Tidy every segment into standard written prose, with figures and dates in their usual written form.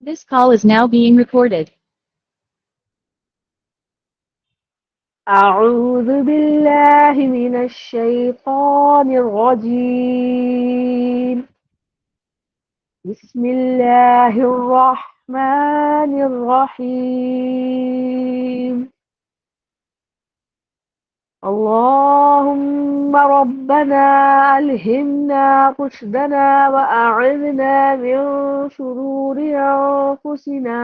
This call is now being recorded. أعوذ بالله من الشيطان الرجيم. بسم الله الرحمن الرحيم. اللهم ربنا ألهمنا رشدنا وأعذنا من شرور أنفسنا.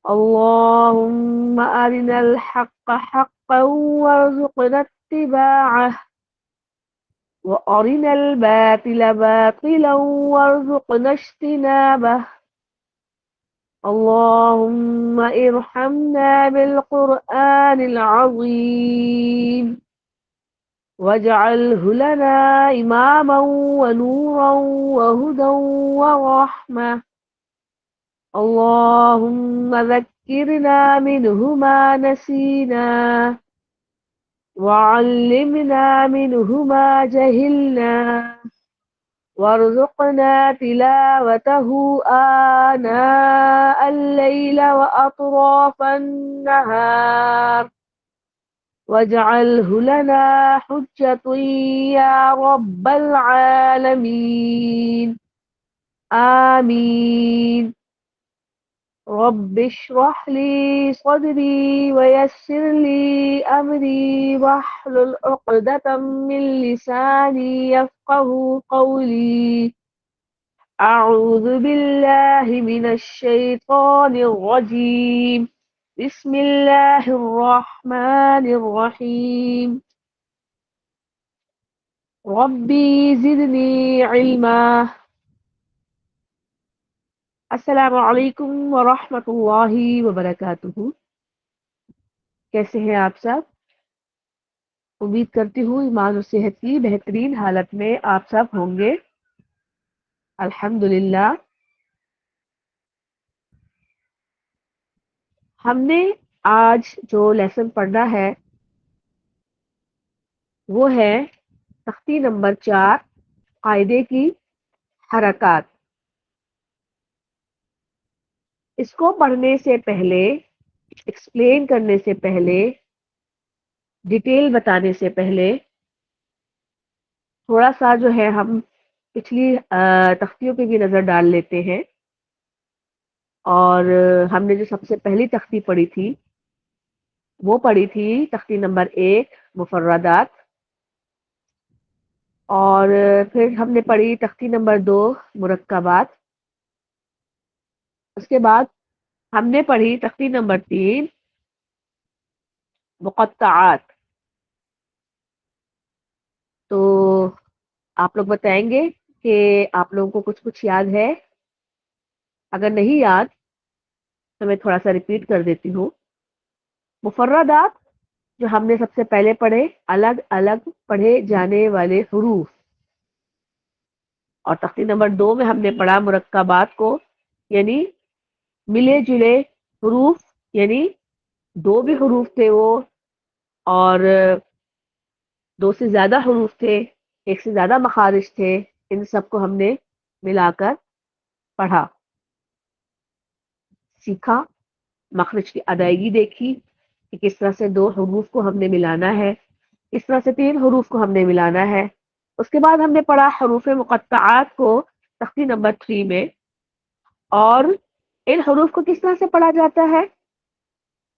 اللهم أرنا الحق حقا وارزقنا اتباعه، وأرنا الباطل باطلا وارزقنا اجتنابه. اللهم ارحمنا بالقرآن العظيم، واجعله لنا إماما ونورا وهدى ورحمة. اللهم ذكرنا منه ما نسينا، وعلمنا منه ما جهلنا، وارزقنا تلاوته آناء الليل وأطراف النهار، واجعله لنا حجة يا رب العالمين. آمين. رب اشرح لي صدري ويسر لي أمري واحلل عقدة من لساني يفقه قولي. أعوذ بالله من الشيطان الرجيم. بسم الله الرحمن الرحيم. ربي زدني علما. السلام علیکم ورحمۃ اللہ وبرکاتہ. کیسے ہیں آپ سب؟ امید کرتی ہوں ایمان و صحت کی بہترین حالت میں آپ سب ہوں گے. الحمدللہ. ہم نے آج جو لیسن پڑھنا ہے وہ ہے تختی نمبر 4، قاعدے کی حرکات. اس کو پڑھنے سے پہلے، ایکسپلین کرنے سے پہلے، ڈیٹیل بتانے سے پہلے تھوڑا سا جو ہے ہم پچھلی تختیوں پہ بھی نظر ڈال لیتے ہیں. اور ہم نے جو سب سے پہلی تختی پڑھی تھی وہ پڑھی تھی تختی نمبر 1، مفردات. اور پھر ہم نے پڑھی تختی نمبر 2، مرکبات. اس کے بعد ہم نے پڑھی تختی نمبر 3، مقطعات. تو آپ لوگ بتائیں گے کہ آپ لوگوں کو کچھ یاد ہے. اگر نہیں یاد تو میں تھوڑا سا ریپیٹ کر دیتی ہوں. مفردات جو ہم نے سب سے پہلے پڑھے، الگ الگ پڑھے جانے والے حروف. اور تختی نمبر 2 میں ہم نے پڑھا مرکبات کو، یعنی ملے جلے حروف، یعنی 2 بھی حروف تھے وہ، اور 2 سے زیادہ حروف تھے، 1 سے زیادہ مخارج تھے. ان سب کو ہم نے ملا کر پڑھا، سیکھا، مخرج کی ادائیگی دیکھی کہ کس طرح سے 2 حروف کو ہم نے ملانا ہے، کس طرح سے 3 حروف کو ہم نے ملانا ہے. اس کے بعد ہم نے پڑھا حروف مقطعات کو تختی نمبر 3 میں. اور ان حروف کو کس طرح سے پڑھا جاتا ہے؟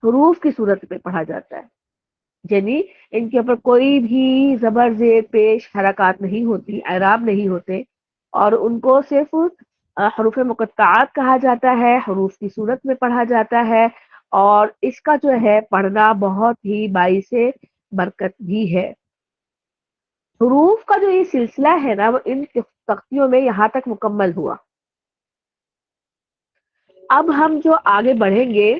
حروف کی صورت میں پڑھا جاتا ہے، یعنی ان کے اوپر کوئی بھی زبر زیر پیش حرکات نہیں ہوتی، اعراب نہیں ہوتے، اور ان کو صرف حروف مقطعات کہا جاتا ہے، حروف کی صورت میں پڑھا جاتا ہے. اور اس کا جو ہے پڑھنا بہت ہی باعث برکت بھی ہے. حروف کا جو یہ سلسلہ ہے نا وہ ان تختیوں میں یہاں تک مکمل ہوا. اب ہم جو آگے بڑھیں گے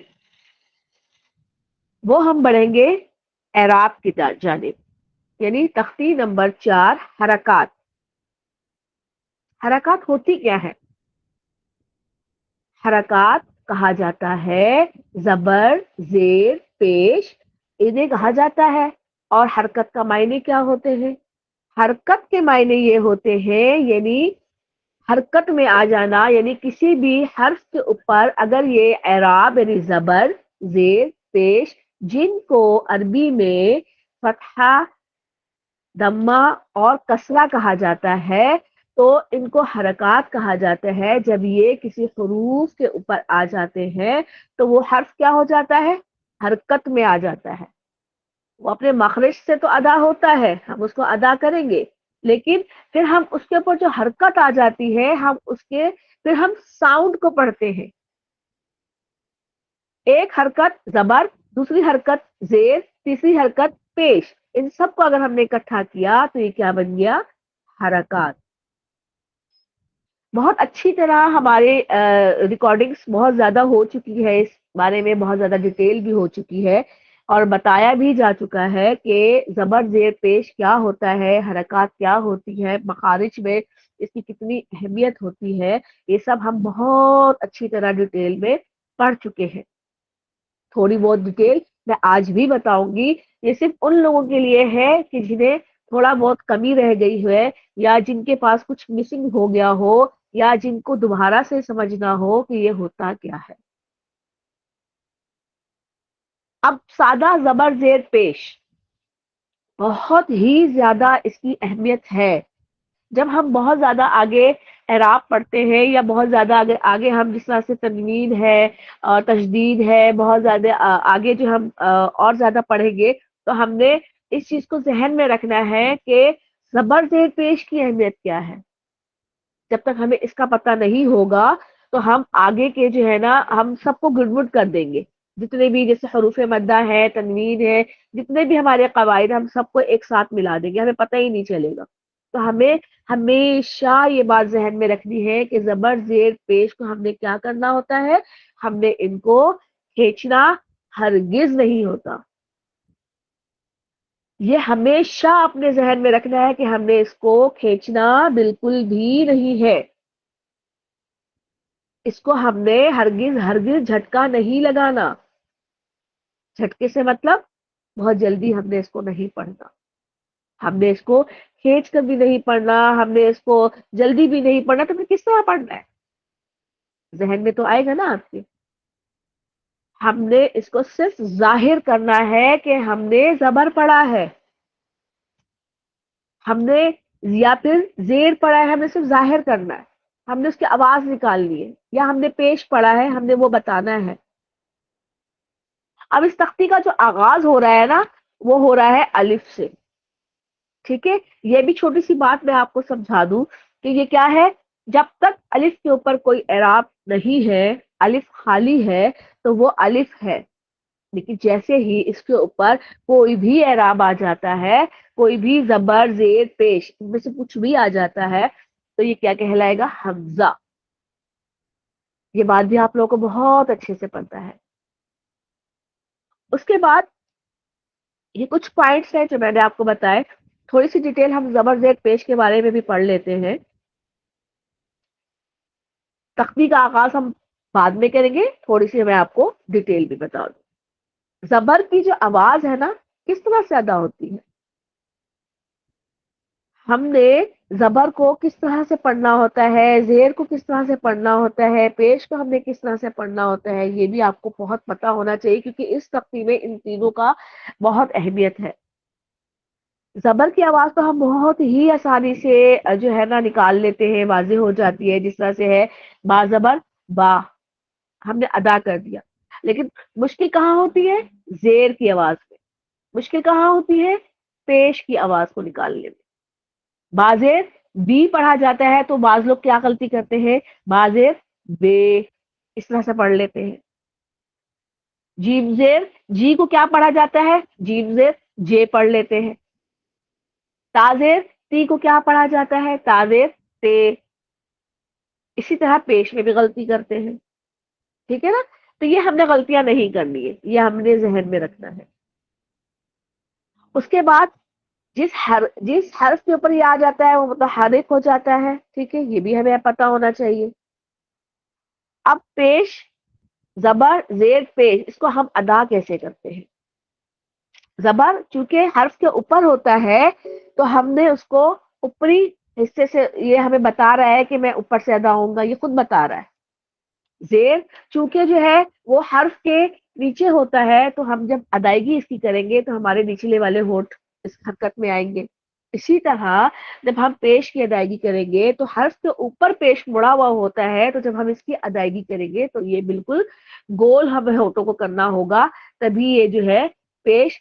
وہ ہم بڑھیں گے اعراب کی جانب، یعنی تختی نمبر 4، حرکات. حرکات ہوتی کیا ہے؟ حرکات کہا جاتا ہے زبر زیر پیش، انہیں کہا جاتا ہے. اور حرکت کا معنی کیا ہوتے ہیں؟ حرکت کے معنی یہ ہوتے ہیں، یعنی حرکت میں آ جانا یعنی کسی بھی حرف کے اوپر اگر یہ اعراب یعنی زبر، زیر، پیش جن کو عربی میں فتحہ، دمہ اور کسرہ کہا جاتا ہے تو ان کو حرکات کہا جاتا ہے. جب یہ کسی حروف کے اوپر آ جاتے ہیں تو وہ حرف کیا ہو جاتا ہے؟ حرکت میں آ جاتا ہے. وہ اپنے مخرج سے تو ادا ہوتا ہے، ہم اس کو ادا کریں گے، لیکن پھر ہم اس کے اوپر جو حرکت آ جاتی ہے پھر ہم ساؤنڈ کو پڑھتے ہیں. ایک حرکت زبر، دوسری حرکت زیر، تیسری حرکت پیش، ان سب کو اگر ہم نے اکٹھا کیا تو یہ کیا بن گیا؟ حرکات. بہت اچھی طرح ہمارے ریکارڈنگز بہت زیادہ ہو چکی ہے، اس بارے میں بہت زیادہ ڈیٹیل بھی ہو چکی ہے اور بتایا بھی جا چکا ہے کہ زبر زیر پیش کیا ہوتا ہے، حرکات کیا ہوتی ہے، مخارج میں اس کی کتنی اہمیت ہوتی ہے. یہ سب ہم بہت اچھی طرح ڈیٹیل میں پڑھ چکے ہیں. تھوڑی بہت ڈیٹیل میں آج بھی بتاؤں گی. یہ صرف ان لوگوں کے لیے ہے کہ جنہیں تھوڑا بہت کمی رہ گئی ہے یا جن کے پاس کچھ مسنگ ہو گیا ہو یا جن کو دوبارہ سے سمجھنا ہو کہ یہ ہوتا کیا ہے. اب سادہ زبر زیر پیش بہت ہی زیادہ اس کی اہمیت ہے. جب ہم بہت زیادہ آگے اعراب پڑھتے ہیں یا بہت زیادہ آگے ہم جس طرح سے تنوین ہے اور تشدید ہے، بہت زیادہ آگے جو ہم اور زیادہ پڑھیں گے تو ہم نے اس چیز کو ذہن میں رکھنا ہے کہ زبر زیر پیش کی اہمیت کیا ہے. جب تک ہمیں اس کا پتہ نہیں ہوگا تو ہم آگے کے جو ہے نا ہم سب کو گڑبڑ کر دیں گے. جتنے بھی جیسے حروف مدہ ہے، تنوین ہے، جتنے بھی ہمارے قواعد ہم سب کو ایک ساتھ ملا دیں گے، ہمیں پتہ ہی نہیں چلے گا. تو ہمیں ہمیشہ یہ بات ذہن میں رکھنی ہے کہ زبر زیر پیش کو ہم نے کیا کرنا ہوتا ہے؟ ہم نے ان کو کھینچنا ہرگز نہیں ہوتا. یہ ہمیشہ اپنے ذہن میں رکھنا ہے کہ ہم نے اس کو کھینچنا بالکل بھی نہیں ہے. اس کو ہم نے ہرگز ہرگز جھٹکا نہیں لگانا. جھٹکے سے مطلب بہت جلدی ہم نے اس کو نہیں پڑھنا، ہم نے اس کو کھینچ کر بھی نہیں پڑھنا، ہم نے اس کو جلدی بھی نہیں پڑھنا. تو پھر کس طرح پڑھنا ہے؟ ذہن میں تو آئے گا نا آپ کے. ہم نے اس کو صرف ظاہر کرنا ہے کہ ہم نے زبر پڑھا ہے، ہم نے یا پھر زیر پڑھا ہے، ہم نے صرف ظاہر کرنا ہے، ہم نے اس کی آواز نکالنی ہے، یا ہم نے پیش پڑھا ہے، ہم نے وہ بتانا ہے. اب اس تختی کا جو آغاز ہو رہا ہے نا وہ ہو رہا ہے الف سے. ٹھیک ہے، یہ بھی چھوٹی سی بات میں آپ کو سمجھا دوں کہ یہ کیا ہے. جب تک الف کے اوپر کوئی اعراب نہیں ہے، الف خالی ہے تو وہ الف ہے. لیکن جیسے ہی اس کے اوپر کوئی بھی اعراب آ جاتا ہے، کوئی بھی زبر زیر پیش ان میں سے کچھ بھی آ جاتا ہے تو یہ کیا کہلائے گا؟ حمزہ. یہ بات بھی آپ لوگوں کو بہت اچھے سے پتا ہے. اس کے بعد یہ کچھ پوائنٹس ہیں جو میں نے آپ کو بتائے. تھوڑی سی ڈیٹیل ہم زبر زیر پیش کے بارے میں بھی پڑھ لیتے ہیں. تختی کا آغاز ہم بعد میں کریں گے، تھوڑی سی میں آپ کو ڈیٹیل بھی بتا دوں. زبر کی جو آواز ہے نا کس طرح سے ادا ہوتی ہے؟ ہم نے زبر کو کس طرح سے پڑھنا ہوتا ہے، زیر کو کس طرح سے پڑھنا ہوتا ہے، پیش کو ہم نے کس طرح سے پڑھنا ہوتا ہے، یہ بھی آپ کو بہت پتا ہونا چاہیے کیونکہ اس تختی میں ان تینوں کا بہت اہمیت ہے. زبر کی آواز تو ہم بہت ہی آسانی سے جو ہے نا نکال لیتے ہیں، واضح ہو جاتی ہے. جس طرح سے ہے با زبر با، ہم نے ادا کر دیا. لیکن مشکل کہاں ہوتی ہے؟ زیر کی آواز میں. مشکل کہاں ہوتی ہے؟ پیش کی آواز کو نکالنے میں. بازیر بی پڑھا جاتا ہے تو بعض لوگ کیا غلطی کرتے ہیں؟ بازیر بے اس طرح سے پڑھ لیتے ہیں. جیم زیر جی کو کیا پڑھا جاتا ہے؟ جیم زیر جے پڑھ لیتے ہیں. تازیر تی کو کیا پڑھا جاتا ہے؟ تازیر تے. اسی طرح پیش میں بھی غلطی کرتے ہیں. ٹھیک ہے نا؟ تو یہ ہم نے غلطیاں نہیں کرنی ہے، یہ ہم نے ذہن میں رکھنا ہے. اس کے بعد جس حرف کے اوپر یہ آ جاتا ہے وہ متحرک ہو جاتا ہے. ٹھیک ہے، یہ بھی ہمیں پتا ہونا چاہیے. اب پیش زبر زیر پیش اس کو ہم ادا کیسے کرتے ہیں؟ زبر چونکہ حرف کے اوپر ہوتا ہے تو ہم نے اس کو اوپری حصے سے یہ ہمیں بتا رہا ہے کہ میں اوپر سے ادا ہوں گا، یہ خود بتا رہا ہے۔ زیر چونکہ جو ہے وہ حرف کے نیچے ہوتا ہے، تو ہم جب ادائیگی اس کی کریں گے تو ہمارے نچلے والے ہونٹ اس حرکت میں آئیں گے۔ اسی طرح جب ہم پیش کی ادائیگی کریں گے تو حرف کے اوپر پیش مڑا ہوا ہوتا ہے، تو جب ہم اس کی ادائیگی کریں گے تو یہ بالکل گول ہمیں ہونٹوں کو کرنا ہوگا، تبھی یہ جو ہے پیش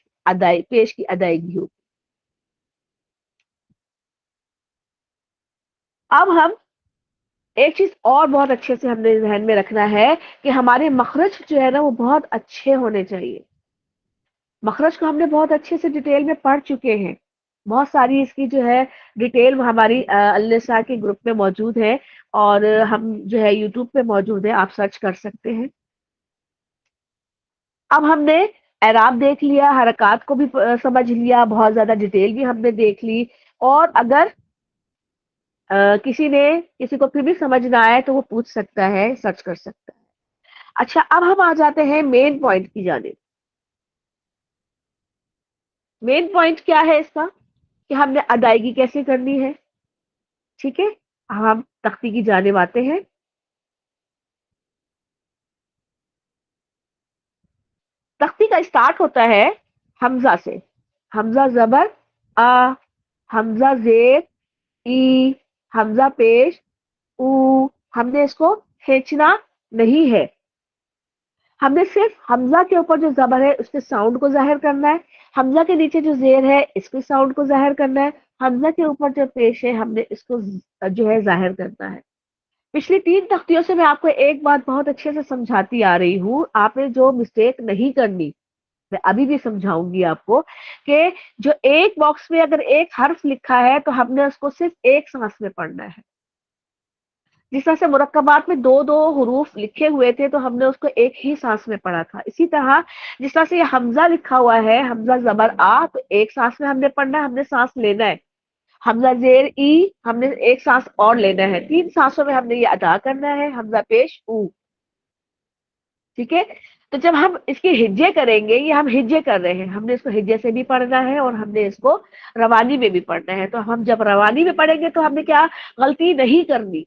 کی ادائیگی ہوگی۔ اب ہم ایک چیز اور بہت اچھے سے ہم نے ذہن میں رکھنا ہے کہ ہمارے مخرج جو ہے نا وہ بہت اچھے ہونے چاہیے۔ مخرج کو ہم نے بہت اچھے سے ڈیٹیل میں پڑھ چکے ہیں، بہت ساری اس کی جو ہے ڈیٹیل ہماری النساء کے گروپ میں موجود ہے، اور ہم جو ہے یوٹیوب پہ موجود ہے، آپ سرچ کر سکتے ہیں۔ اب ہم نے اعراب دیکھ لیا، حرکات کو بھی سمجھ لیا، بہت زیادہ ڈیٹیل بھی ہم نے دیکھ لی، اور اگر کسی کو پھر بھی سمجھ نہ آئے تو وہ پوچھ سکتا ہے، سرچ کر سکتا ہے۔ اچھا، اب ہم آ جاتے ہیں مین پوائنٹ کی جانب۔ مین پوائنٹ کیا ہے اس کا؟ کہ ہم نے ادائیگی کیسے کرنی ہے، ٹھیک ہے؟ ہم تختی کی جانب آتے ہیں۔ تختی کا اسٹارٹ ہوتا ہے حمزہ سے، حمزہ زبر آ، حمزہ زیر ای، حمزہ پیش او۔ ہم نے اس کو کھینچنا نہیں ہے، ہم نے صرف حمزہ کے اوپر جو زبر ہے اس کے ساؤنڈ کو ظاہر کرنا ہے، حمزہ کے نیچے جو زیر ہے اس کے ساؤنڈ کو ظاہر کرنا ہے، حمزہ کے اوپر جو پیش ہے ہم نے اس کو جو ہے ظاہر کرنا ہے۔ پچھلی 3 تختیوں سے میں آپ کو ایک بات بہت اچھے سے سمجھاتی آ رہی ہوں، آپ نے جو مسٹیک نہیں کرنی، میں ابھی بھی سمجھاؤں گی آپ کو، کہ جو ایک باکس میں اگر ایک حرف لکھا ہے تو ہم نے اس کو صرف ایک سانس میں پڑھنا ہے۔ جس طرح سے مرکبات میں دو دو حروف لکھے ہوئے تھے تو ہم نے اس کو ایک ہی سانس میں پڑھا تھا، اسی طرح جس طرح سے یہ حمزہ لکھا ہوا ہے، حمزہ زبر آ، تو ایک سانس میں ہم نے پڑھنا ہے، ہم نے سانس لینا ہے۔ حمزہ زیر ای، ہم نے ایک سانس اور لینا ہے، 3 سانسوں میں ہم نے یہ ادا کرنا ہے، حمزہ پیش او، ٹھیک ہے؟ تو جب ہم اس کے ہجے کریں گے، یہ ہم ہجے کر رہے ہیں، ہم نے اس کو ہجے سے بھی پڑھنا ہے اور ہم نے اس کو روانی میں بھی پڑھنا ہے، تو ہم جب روانی میں پڑھیں گے تو ہم نے کیا غلطی نہیں کرنی،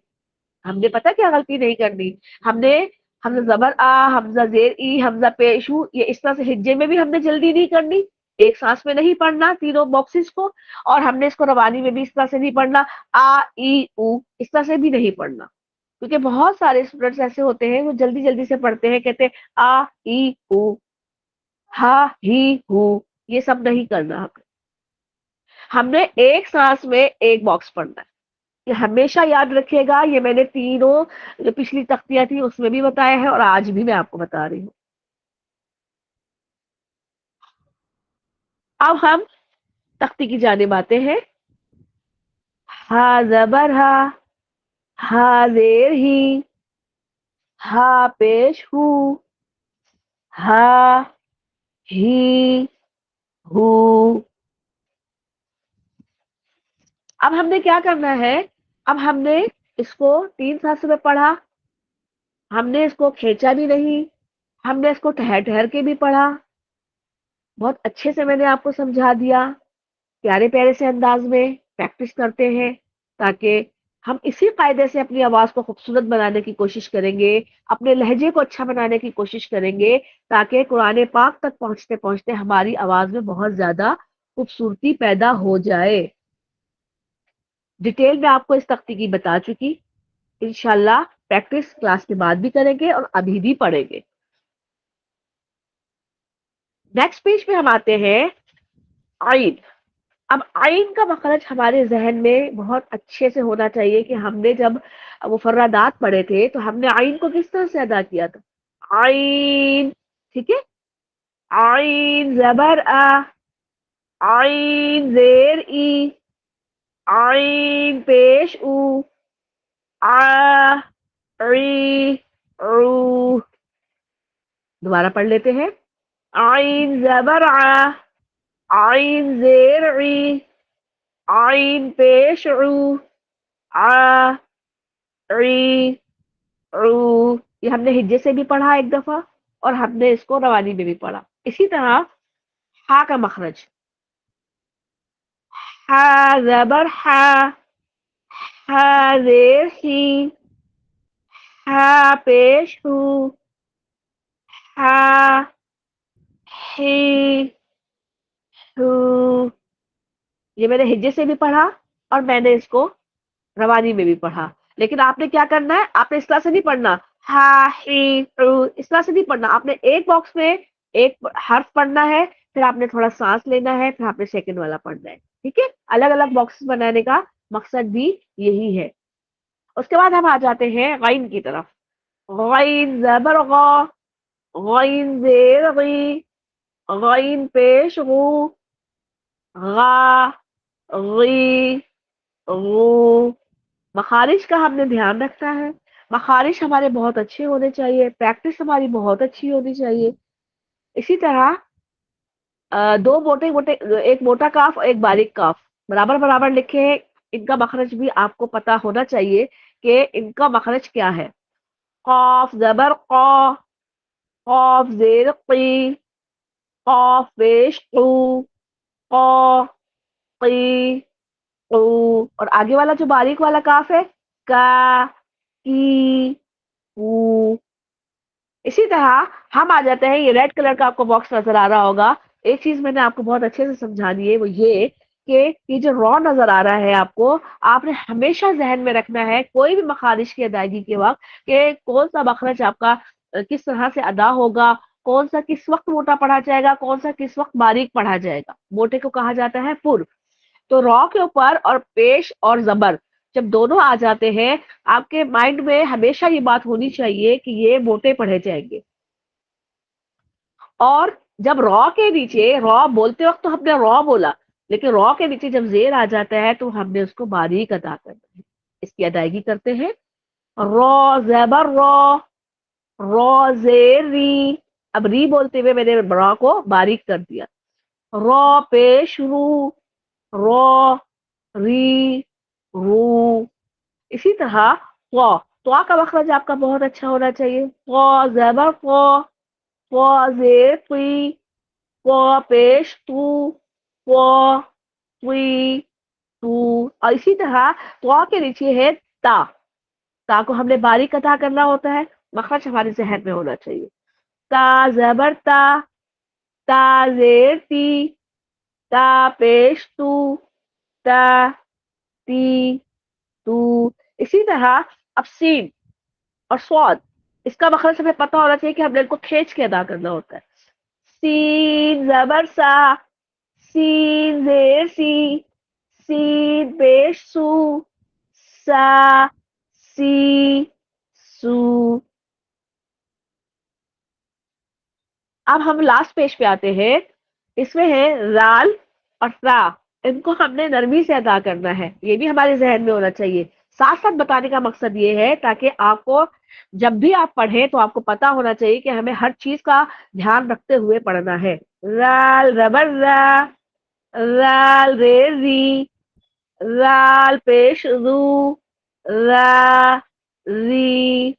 ہم نے پتا کیا غلطی نہیں کرنی، ہم نے حمزہ زبر آ، حمزہ زیر ای، حمزہ پیشو، یہ اس طرح سے ہجے میں بھی ہم نے جلدی نہیں کرنی، ایک سانس میں نہیں پڑھنا تینوں باکسز کو، اور ہم نے اس کو روانی میں بھی اس طرح سے نہیں پڑھنا، آ ای او اس طرح سے بھی نہیں پڑھنا، کیونکہ بہت سارے اسٹوڈنٹس ایسے ہوتے ہیں وہ جلدی جلدی سے پڑھتے ہیں، کہتے ہیں آ ای او، ہا ہی ہو، یہ سب نہیں کرنا، ہم نے ایک سانس میں ایک باکس پڑھنا ہے، یہ ہمیشہ یاد رکھیے گا، یہ میں نے تینوں جو پچھلی تختیاں تھی اس میں بھی بتایا ہے اور آج بھی میں آپ کو بتا رہی ہوں۔ اب ہم تختی کی جانب آتے ہیں۔ ہا زبر ہا، ہا زیر ہی، ہا پیش ہو، ہا ہی ہو۔ اب ہم نے کیا کرنا ہے؟ اب ہم نے اس کو 3 سانسوں میں پڑھا، ہم نے اس کو کھینچا بھی نہیں، ہم نے اس کو ٹھہر ٹھہر کے بھی پڑھا، بہت اچھے سے میں نے آپ کو سمجھا دیا، پیارے پیارے سے انداز میں پریکٹس کرتے ہیں، تاکہ ہم اسی قاعدے سے اپنی آواز کو خوبصورت بنانے کی کوشش کریں گے، اپنے لہجے کو اچھا بنانے کی کوشش کریں گے، تاکہ قرآن پاک تک پہنچتے پہنچتے ہماری آواز میں بہت زیادہ خوبصورتی پیدا ہو جائے۔ ڈیٹیل میں آپ کو اس تختی کی بتا چکی، انشاءاللہ پریکٹس کلاس کے بعد بھی کریں گے اور ابھی بھی پڑھیں گے۔ نیکسٹ پیج پہ ہم آتے ہیں آئین۔ اب آئین کا مخرج ہمارے ذہن میں بہت اچھے سے ہونا چاہیے کہ ہم نے جب مفردات پڑھے تھے تو ہم نے آئین کو کس طرح سے ادا کیا تھا؟ آئین، ٹھیک ہے؟ آئین زبر آ، آئین زیر ای، آئین پیش او، آ ری رو۔ دوبارہ پڑھ لیتے ہیں۔ آئین زبر آ، آئین زیر ای، آئین پیش عو، آ ری عو۔ یہ ہم نے ہجے سے بھی پڑھا ایک دفعہ اور ہم نے اس کو روانی میں بھی پڑھا۔ اسی طرح ہا کا مخرج، ہا زبر ہا، ہا زیر ہی، ہا پیش ہو، ہا ہی ہو. یہ میں نے ہجے سے بھی پڑھا اور میں نے اس کو روانی میں بھی پڑھا، لیکن آپ نے کیا کرنا ہے، آپ نے اس طرح سے نہیں پڑھنا ہا ہی اس طرح سے نہیں پڑھنا. آپ نے ایک باکس میں ایک حرف پڑھنا ہے، پھر آپ نے تھوڑا سانس لینا ہے، پھر آپ نے سیکنڈ والا پڑھنا ہے. ٹھیک ہے، الگ الگ باکس بنانے کا مقصد بھی یہی ہے. اس کے بعد ہم آ جاتے ہیں غین کی طرف. غین زبر غا، غین زیر غی، غین پیش غو، غا غی غو. مخارج کا ہم نے دھیان رکھنا ہے. مخارج ہمارے بہت اچھے ہونے چاہیے، پریکٹس ہماری بہت اچھی ہونی چاہیے. اسی طرح دو موٹے موٹے، ایک موٹا کاف اور ایک باریک کاف برابر برابر لکھے ہیں. ان کا مخرج بھی آپ کو پتا ہونا چاہیے کہ ان کا مخرج کیا ہے. قاف زبر قا، قاف زیر قی، قاف پیش قو، قا قی قو. اور آگے والا جو باریک والا کاف ہے کا کی کو. اسی طرح ہم آ جاتے ہیں، یہ ریڈ کلر کا آپ کو باکس نظر آ رہا ہوگا. ایک چیز میں نے آپ کو بہت اچھے سے سمجھانی ہے، وہ یہ کہ یہ جو را نظر آ رہا ہے آپ کو، آپ نے ہمیشہ ذہن میں رکھنا ہے کوئی بھی مخارج کی ادائیگی کے وقت کہ کون سا مخرج آپ کا کس طرح سے ادا ہوگا، کون سا کس وقت موٹا پڑھا جائے گا، کون سا کس وقت باریک پڑھا جائے گا. موٹے کو کہا جاتا ہے پر. تو را کے اوپر اور پیش اور زبر جب دونوں آ جاتے ہیں، آپ کے مائنڈ میں ہمیشہ یہ بات ہونی چاہیے کہ یہ موٹے پڑھے جائیں گے. اور جب را کے نیچے، را بولتے وقت تو ہم نے را بولا، لیکن را کے نیچے جب زیر آ جاتا ہے تو ہم نے اس کو باریک ادا کرنا ہے. اس کی ادائیگی کرتے ہیں. را زبر را، را زیر ری. اب ری بولتے ہوئے میں نے را کو باریک کر دیا. را پیش رو، را ری رو. اسی طرح قا، قا کا مخرج آپ کا بہت اچھا ہونا چاہیے. قا زبر قا، قا زیر قی، قا پیش تو، قا قی تو. اور اسی طرح قا کے نیچے ہے تا. تا کو ہم نے باریک ادا کرنا ہوتا ہے، مخرج ہمارے ذہن میں ہونا چاہیے. تا زبر تا، تا زیر تی، تا پیش تو، تا تی تو. اسی طرح اب سین اور سواد، اس کا مخرج ہمیں پتا ہونا چاہیے کہ ہم نے ان کو کھینچ کے ادا کرنا ہوتا ہے. سین زبر سا، سین زیر سی، سین پیش سو، سا سی سو. اب ہم لاسٹ پیج پہ آتے ہیں. اس میں ہے رال اور سا. ان کو ہم نے نرمی سے ادا کرنا ہے، یہ بھی ہمارے ذہن میں ہونا چاہیے. ساتھ ساتھ بتانے کا مقصد یہ ہے تاکہ آپ کو جب بھی آپ پڑھیں تو آپ کو پتا ہونا چاہیے کہ ہمیں ہر چیز کا دھیان رکھتے ہوئے پڑھنا ہے. رال ربر را، رال ریر ری، رال پیش رو، را ری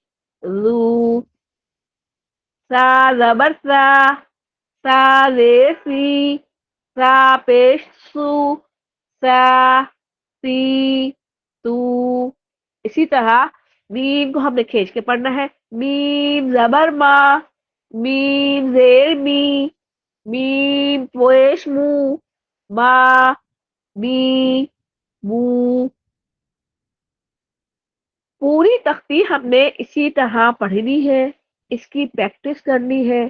رو. سا زبر سا، سا زیر سی، سا پیش سو، سا سی تو. اسی طرح میم کو ہم نے کھینچ کے پڑھنا ہے. میم زبر ما، میم زیر می، میم پیش مو، ما می مو. پوری تختی ہم نے اسی طرح پڑھنی ہے، اس کی پریکٹس کرنی ہے.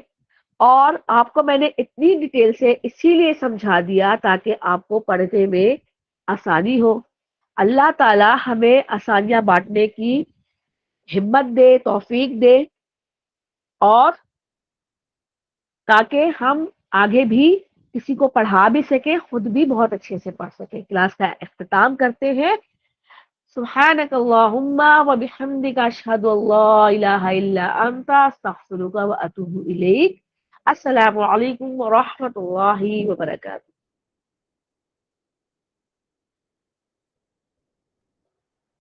اور آپ کو میں نے اتنی ڈیٹیل سے اسی لیے سمجھا دیا تاکہ آپ کو پڑھنے میں آسانی ہو. اللہ تعالی ہمیں آسانیاں بانٹنے کی ہمت دے، توفیق دے، اور تاکہ ہم آگے بھی کسی کو پڑھا بھی سکیں، خود بھی بہت اچھے سے پڑھ سکیں. کلاس کا اختتام کرتے ہیں. سبحانك اللهم وبحمدك اشهد ان لا اله الا انت استغفرك واتوب اليك. السلام علیکم ورحمۃ اللہ وبرکاتہ.